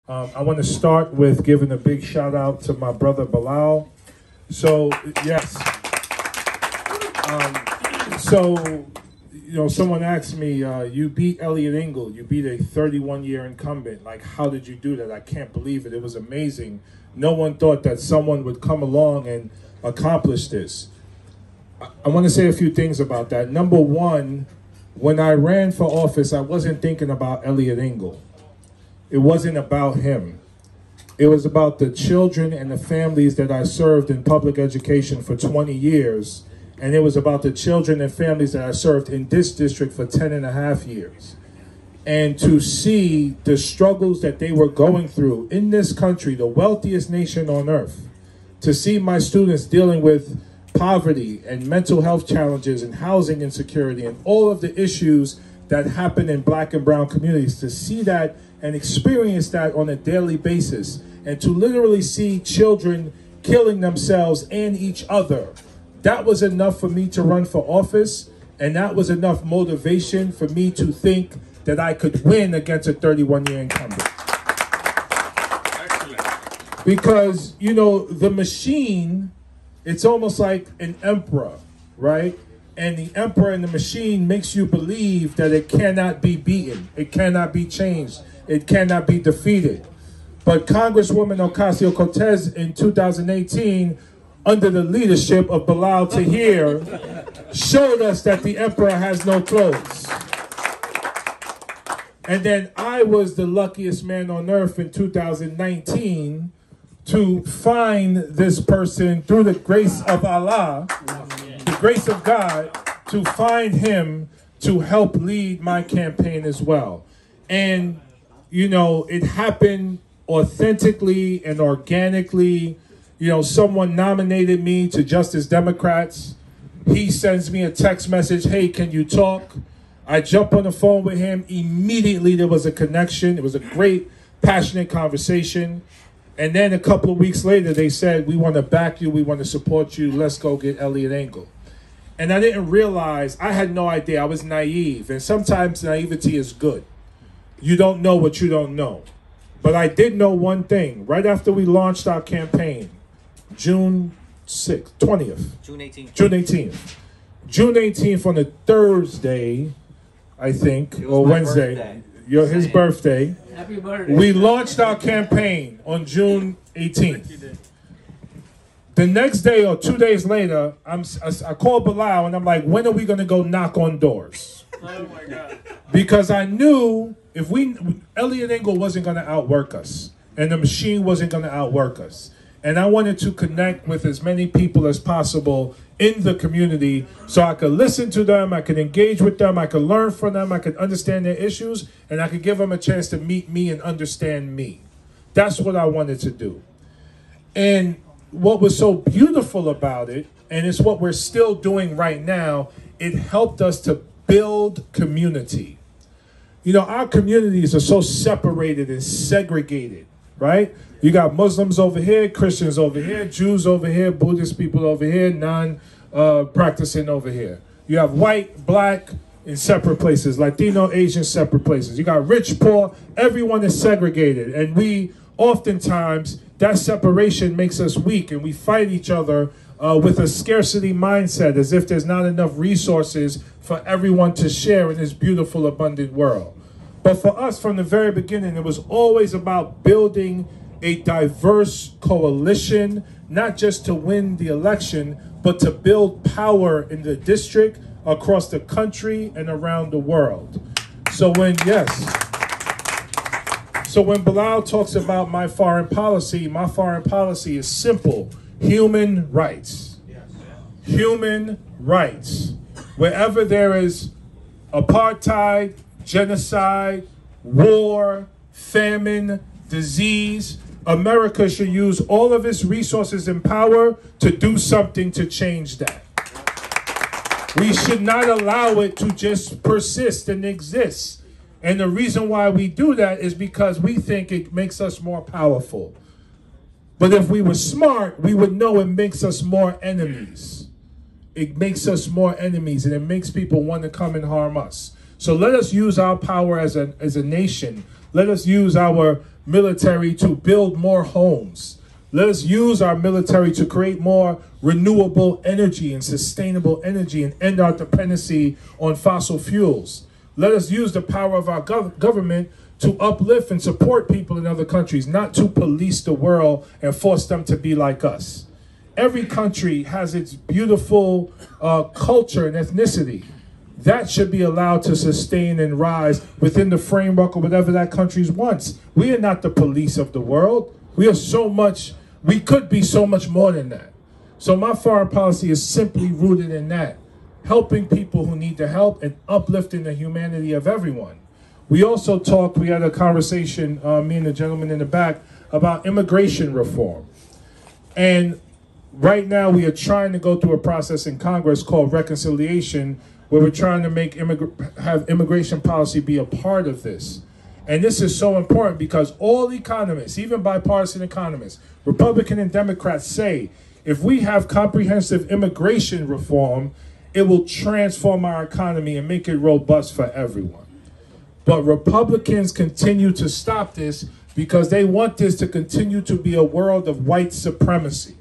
I want to start with giving a big shout out to my brother Bilal. So, yes. Someone asked me, you beat Eliot Engel, you beat a 31-year incumbent. Like, how did you do that? I can't believe it. It was amazing. No one thought that someone would come along and accomplish this. I want to say a few things about that. Number one, when I ran for office, I wasn't thinking about Eliot Engel. It wasn't about him. It was about the children and the families that I served in public education for 20 years. And it was about the children and families that I served in this district for 10.5 years. And to see the struggles that they were going through in this country, the wealthiest nation on earth, to see my students dealing with poverty and mental health challenges and housing insecurity and all of the issues that happen in Black and brown communities, to see that and experience that on a daily basis, and to literally see children killing themselves and each other, that was enough for me to run for office, and that was enough motivation for me to think that I could win against a 31-year incumbent. Excellent. Because, you know, the machine, it's almost like an emperor, right? And the emperor and the machine makes you believe that it cannot be beaten, it cannot be changed, it cannot be defeated. But Congresswoman Ocasio-Cortez in 2018, under the leadership of Bilal Tahir, showed us that the emperor has no clothes. And then I was the luckiest man on earth in 2019 to find this person through the grace of Allah, the grace of God, to find him to help lead my campaign as well. And, you know, it happened authentically and organically. You know, someone nominated me to Justice Democrats. He sends me a text message, hey, can you talk? I jump on the phone with him. Immediately there was a connection. It was a great, passionate conversation. And then a couple of weeks later, they said, we want to back you. We want to support you. Let's go get Eliot Engel. And I didn't realize, I had no idea. I was naive. And sometimes naivety is good. You don't know what you don't know. But I did know one thing. Right after we launched our campaign, June 6th, 20th. June 18th. June 18th. June 18th on a Thursday, I think, or Wednesday. His birthday. Happy birthday. We launched our campaign on June 18th. The next day or 2 days later, I called Bilal and I'm like, when are we going to go knock on doors? Oh my God. Because I knew if Eliot Engel wasn't going to outwork us, and the machine wasn't going to outwork us. And I wanted to connect with as many people as possible in the community so I could listen to them, I could engage with them, I could learn from them, I could understand their issues, and I could give them a chance to meet me and understand me. That's what I wanted to do. And what was so beautiful about it, and it's what we're still doing right now, it helped us to build community. You know, our communities are so separated and segregated, right? You got Muslims over here, Christians over here, Jews over here, Buddhist people over here, non-practicing over here. You have white, black in separate places, Latino, Asian separate places. You got rich, poor, everyone is segregated. And we oftentimes, that separation makes us weak and we fight each other with a scarcity mindset, as if there's not enough resources for everyone to share in this beautiful, abundant world. But for us, from the very beginning, it was always about building a diverse coalition, not just to win the election, but to build power in the district, across the country, and around the world. So when Bilal talks about my foreign policy is simple: human rights. Human rights. Wherever there is apartheid, genocide, war, famine, disease, America should use all of its resources and power to do something to change that. We should not allow it to just persist and exist. And the reason why we do that is because we think it makes us more powerful. But if we were smart, we would know it makes us more enemies. It makes us more enemies, and it makes people want to come and harm us. So let us use our power as a nation. Let us use our military to build more homes. Let us use our military to create more renewable energy and sustainable energy and end our dependency on fossil fuels. Let us use the power of our government to uplift and support people in other countries, not to police the world and force them to be like us. Every country has its beautiful culture and ethnicity. That should be allowed to sustain and rise within the framework of whatever that country wants. We are not the police of the world. We are so much, we could be so much more than that. So my foreign policy is simply rooted in that, helping people who need the help and uplifting the humanity of everyone. We also talked, we had a conversation, me and the gentleman in the back, about immigration reform. And right now we are trying to go through a process in Congress called reconciliation, where we're trying to make have immigration policy be a part of this. And this is so important because all economists, even bipartisan economists, Republican and Democrats, say if we have comprehensive immigration reform, it will transform our economy and make it robust for everyone. But Republicans continue to stop this because they want this to continue to be a world of white supremacy.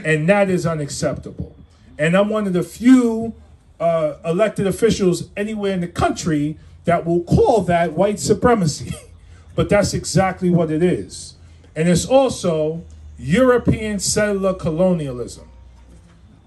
And that is unacceptable. And I'm one of the few elected officials anywhere in the country that will call that white supremacy. But that's exactly what it is. And it's also European settler colonialism.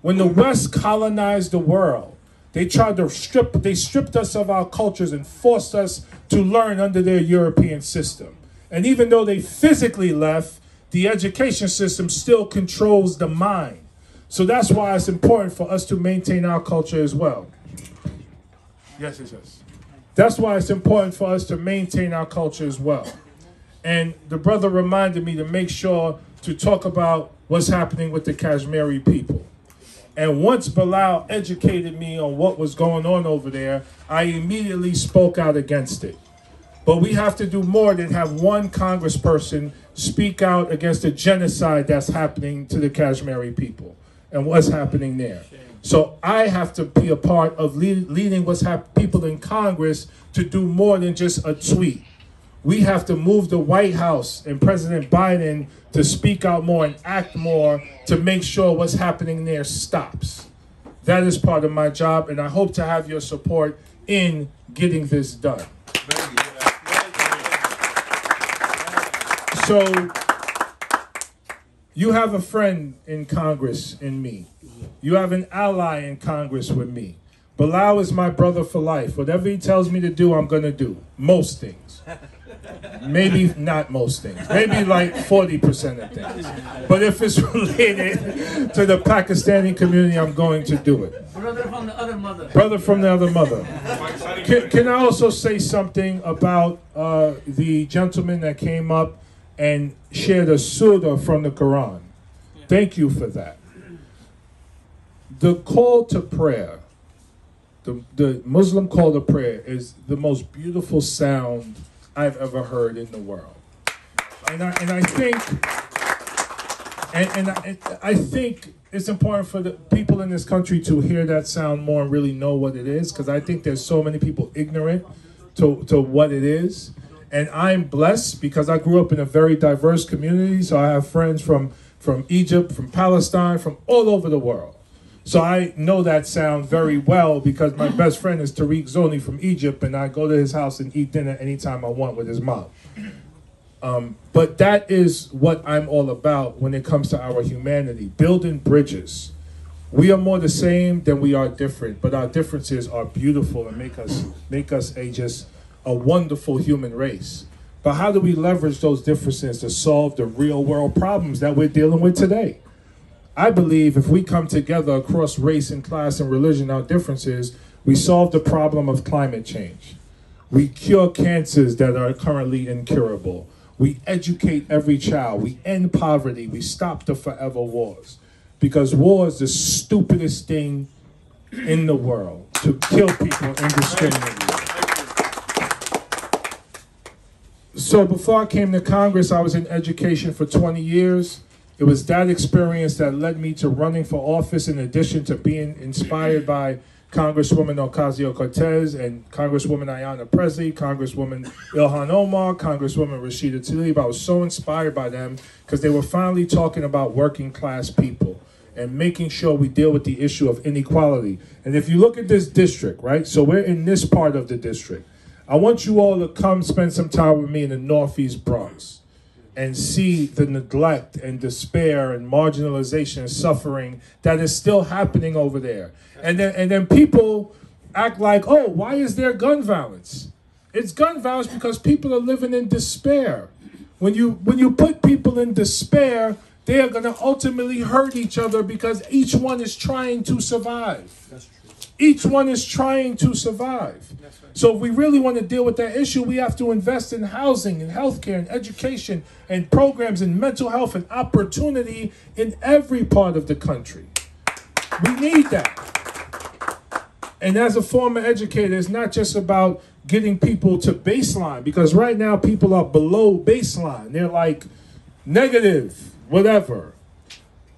When the West colonized the world, they tried to stripped us of our cultures and forced us to learn under their European system. And even though they physically left, the education system still controls the mind. So that's why it's important for us to maintain our culture as well. Yes, yes, yes. That's why it's important for us to maintain our culture as well. And the brother reminded me to make sure to talk about what's happening with the Kashmiri people. And once Bilal educated me on what was going on over there, I immediately spoke out against it. But we have to do more than have one congressperson speak out against the genocide that's happening to the Kashmiri people and what's happening there. So I have to be a part of leading people in Congress to do more than just a tweet. We have to move the White House and President Biden to speak out more and act more to make sure what's happening there stops. That is part of my job, and I hope to have your support in getting this done. So, you have a friend in Congress in me. You have an ally in Congress with me. Bilal is my brother for life. Whatever he tells me to do, I'm going to do. Most things. Maybe not most things. Maybe like 40% of things. But if it's related to the Pakistani community, I'm going to do it. Brother from the other mother. Brother from the other mother. Can I also say something about the gentleman that came up and shared a surah from the Quran? Thank you for that. The call to prayer, the Muslim call to prayer, is the most beautiful sound I've ever heard in the world. And I think it's important for the people in this country to hear that sound more and really know what it is, because I think there's so many people ignorant to what it is. And I'm blessed because I grew up in a very diverse community, so I have friends from Egypt, from Palestine, from all over the world. So I know that sound very well because my best friend is Tariq Zoni from Egypt, and I go to his house and eat dinner anytime I want with his mom. But that is what I'm all about when it comes to our humanity, building bridges. We are more the same than we are different, but our differences are beautiful and make us a wonderful human race. But how do we leverage those differences to solve the real world problems that we're dealing with today? I believe if we come together across race and class and religion, our differences, we solve the problem of climate change. We cure cancers that are currently incurable. We educate every child. We end poverty. We stop the forever wars. Because war is the stupidest thing in the world, to kill people indiscriminately. So before I came to Congress, I was in education for 20 years. It was that experience that led me to running for office, in addition to being inspired by Congresswoman Ocasio-Cortez and Congresswoman Ayanna Presley, Congresswoman Ilhan Omar, Congresswoman Rashida Tlaib. I was so inspired by them because they were finally talking about working class people and making sure we deal with the issue of inequality. And if you look at this district, right, so we're in this part of the district. I want you all to come spend some time with me in the Northeast Bronx and see the neglect and despair and marginalization and suffering that is still happening over there. And then people act like, oh, why is there gun violence? It's gun violence because people are living in despair. When you put people in despair, they are going to ultimately hurt each other because each one is trying to survive. That's true. Each one is trying to survive. That's right. So if we really want to deal with that issue, we have to invest in housing and healthcare and education and programs and mental health and opportunity in every part of the country. We need that. And as a former educator, it's not just about getting people to baseline, because right now people are below baseline. They're like negative, whatever.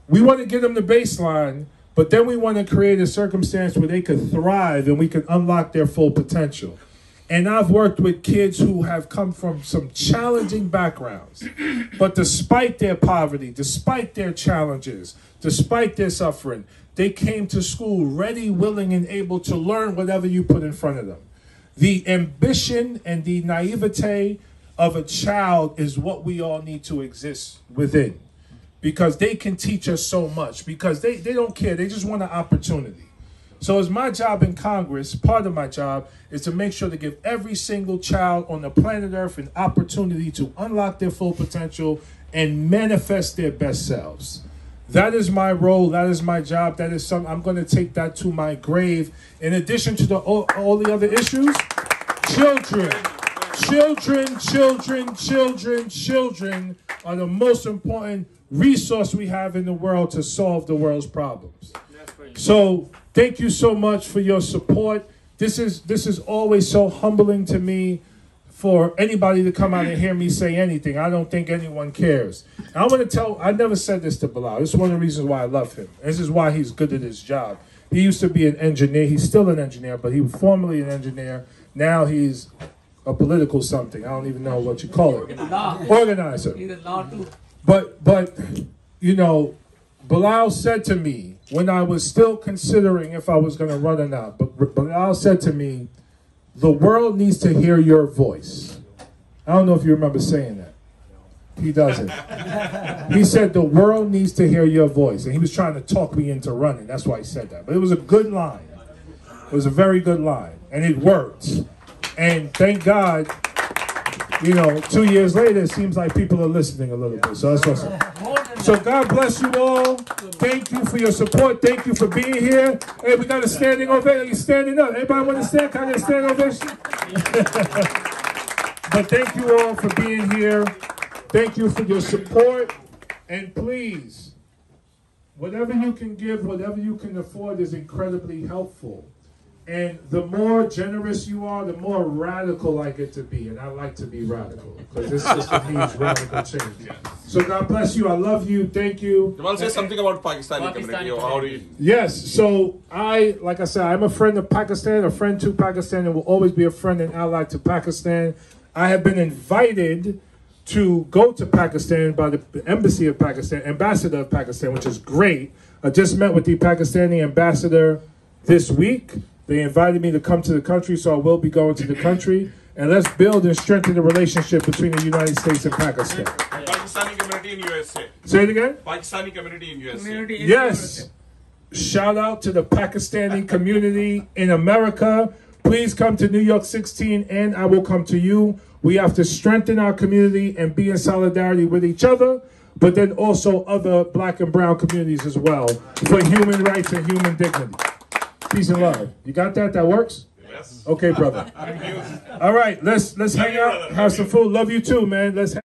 We want to get them to baseline, but then we want to create a circumstance where they could thrive and we can unlock their full potential. And I've worked with kids who have come from some challenging backgrounds, but despite their poverty, despite their challenges, despite their suffering, they came to school ready, willing, and able to learn whatever you put in front of them. The ambition and the naivete of a child is what we all need to exist within, because they can teach us so much, because they don't care. They just want an opportunity. So it's my job in Congress, part of my job, is to make sure to give every single child on the planet Earth an opportunity to unlock their full potential and manifest their best selves. That is my role. That is my job. That is something I'm going to take that to my grave. In addition to all the other issues, children are the most important resource we have in the world to solve the world's problems. So thank you so much for your support. This is always so humbling to me for anybody to come out and hear me say anything. I don't think anyone cares. And I want to tell, I never said this to Bilal. This is one of the reasons why I love him. This is why he's good at his job. He used to be an engineer. He's still an engineer, but he was formerly an engineer. Now he's a political something. I don't even know what you call it. Organizer. But you know, Bilal said to me when I was still considering if I was going to run or not, but Bilal said to me, the world needs to hear your voice. I don't know if you remember saying that. He doesn't. He said the world needs to hear your voice. And he was trying to talk me into running. That's why he said that. But it was a good line. It was a very good line. And it worked. And thank God, you know, 2 years later, it seems like people are listening a little bit. So that's awesome. So God bless you all. Thank you for your support. Thank you for being here. Hey, we got a standing ovation. You're standing up. Everybody want to stand? Can I get a standing ovation? But thank you all for being here. Thank you for your support. And please, whatever you can give, whatever you can afford is incredibly helpful. And the more generous you are, the more radical I get to be. And I like to be radical because this system needs radical change. So God bless you. I love you. Thank you. Jamal, say something about Pakistani community. Or how do you... Yes. So like I said, I'm a friend of Pakistan, a friend to Pakistan, and will always be a friend and ally to Pakistan. I have been invited to go to Pakistan by the Embassy of Pakistan, Ambassador of Pakistan, which is great. I just met with the Pakistani ambassador this week. They invited me to come to the country, so I will be going to the country. And let's build and strengthen the relationship between the United States and Pakistan. Pakistani community in USA. Say it again? Pakistani community in USA. Yes. Shout out to the Pakistani community in America. Please come to New York 16 and I will come to you. We have to strengthen our community and be in solidarity with each other, but then also other black and brown communities as well for human rights and human dignity. Peace and love. You got that? That works? Yes. Okay, brother. All right, let's hang out, have some food. Love you too, man. Let's